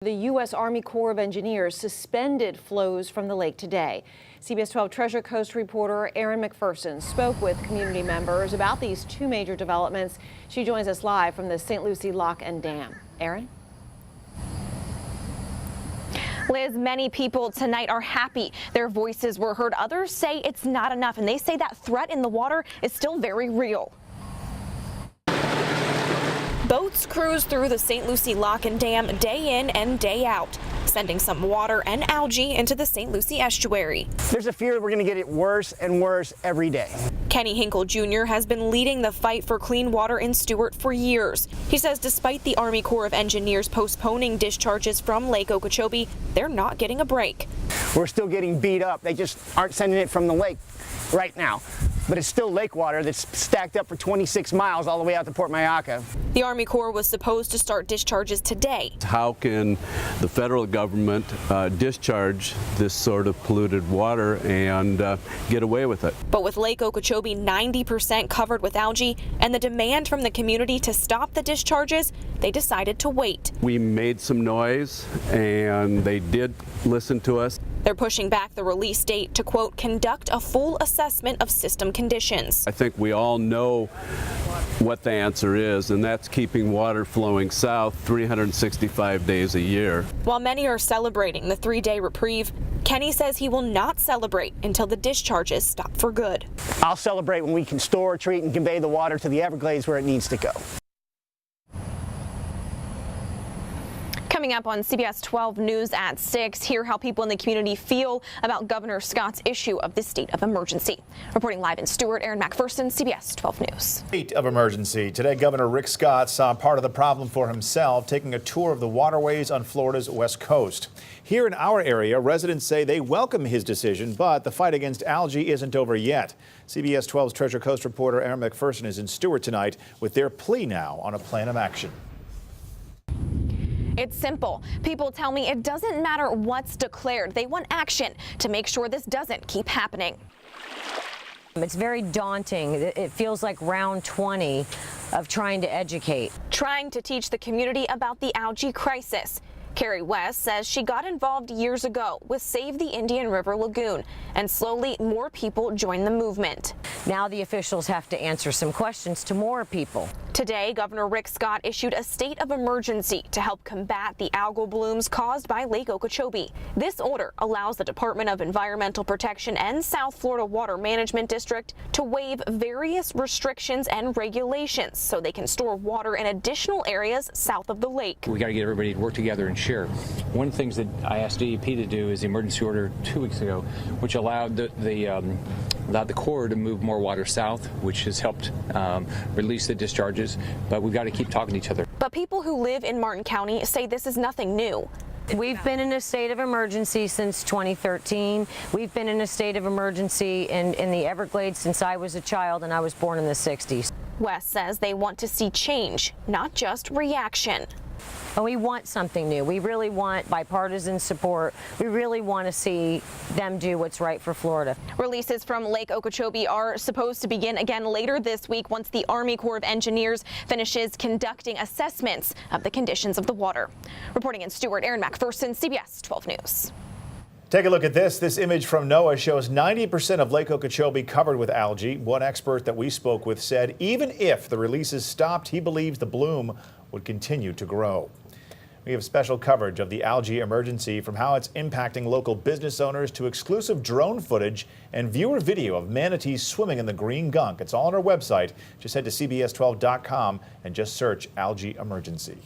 The U.S. Army Corps of Engineers suspended flows from the lake today. CBS 12 Treasure Coast reporter Erin McPherson spoke with community members about these two major developments. She joins us live from the St. Lucie Lock and Dam. Erin? Liz, many people tonight are happy their voices were heard. Others say it's not enough, and they say that threat in the water is still very real. Boats cruise through the St. Lucie Lock and Dam day in and day out, sending some water and algae into the St. Lucie estuary. There's a fear we're going to get it worse and worse every day. Kenny Hinkle Jr. has been leading the fight for clean water in Stuart for years. He says despite the Army Corps of Engineers postponing discharges from Lake Okeechobee, they're not getting a break. We're still getting beat up. They just aren't sending it from the lake right now. But it's still lake water that's stacked up for 26 miles all the way out to Port Mayaca. The Army Corps was supposed to start discharges today. How can the federal government discharge this sort of polluted water and get away with it? But with Lake Okeechobee 90% covered with algae and the demand from the community to stop the discharges, they decided to wait. We made some noise and they did listen to us. They're pushing back the release date to, quote, conduct a full assessment of system conditions. I think we all know what the answer is, and that's keeping water flowing south 365 days a year. While many are celebrating the 3-day reprieve, Kenny says he will not celebrate until the discharges stop for good. I'll celebrate when we can store, treat, and convey the water to the Everglades where it needs to go. Coming up on CBS 12 News at 6, hear how people in the community feel about Governor Scott's issue of the state of emergency. Reporting live in Stuart, Erin McPherson, CBS 12 News. State of emergency. Today, Governor Rick Scott saw part of the problem for himself, taking a tour of the waterways on Florida's west coast. Here in our area, residents say they welcome his decision, but the fight against algae isn't over yet. CBS 12's Treasure Coast reporter Erin McPherson is in Stuart tonight with their plea now on a plan of action. It's simple. People tell me it doesn't matter what's declared. They want action to make sure this doesn't keep happening. It's very daunting. It feels like round 20 of trying to educate. Trying to teach the community about the algae crisis. Carrie West says she got involved years ago with Save the Indian River Lagoon, and slowly more people joined the movement. Now the officials have to answer some questions to more people. Today, Governor Rick Scott issued a state of emergency to help combat the algal blooms caused by Lake Okeechobee. This order allows the Department of Environmental Protection and South Florida Water Management District to waive various restrictions and regulations so they can store water in additional areas south of the lake. We got to get everybody to work together and share. One of the things that I asked DEP to do is the emergency order 2 weeks ago, which allowed the Corps to move more water south, which has helped release the discharges. But we've got to keep talking to each other. But people who live in Martin County say this is nothing new. We've been in a state of emergency since 2013. We've been in a state of emergency in the Everglades since I was a child, and I was born in the 60s. West says they want to see change, not just reaction. And we want something new. We really want bipartisan support. We really want to see them do what's right for Florida. Releases from Lake Okeechobee are supposed to begin again later this week once the Army Corps of Engineers finishes conducting assessments of the conditions of the water. Reporting in Stuart, Erin McPherson, CBS 12 News. Take a look at this. This image from NOAA shows 90% of Lake Okeechobee covered with algae. One expert that we spoke with said even if the releases stopped, he believes the bloom would continue to grow. We have special coverage of the algae emergency, from how it's impacting local business owners to exclusive drone footage and viewer video of manatees swimming in the green gunk. It's all on our website. Just head to CBS12.com and just search algae emergency.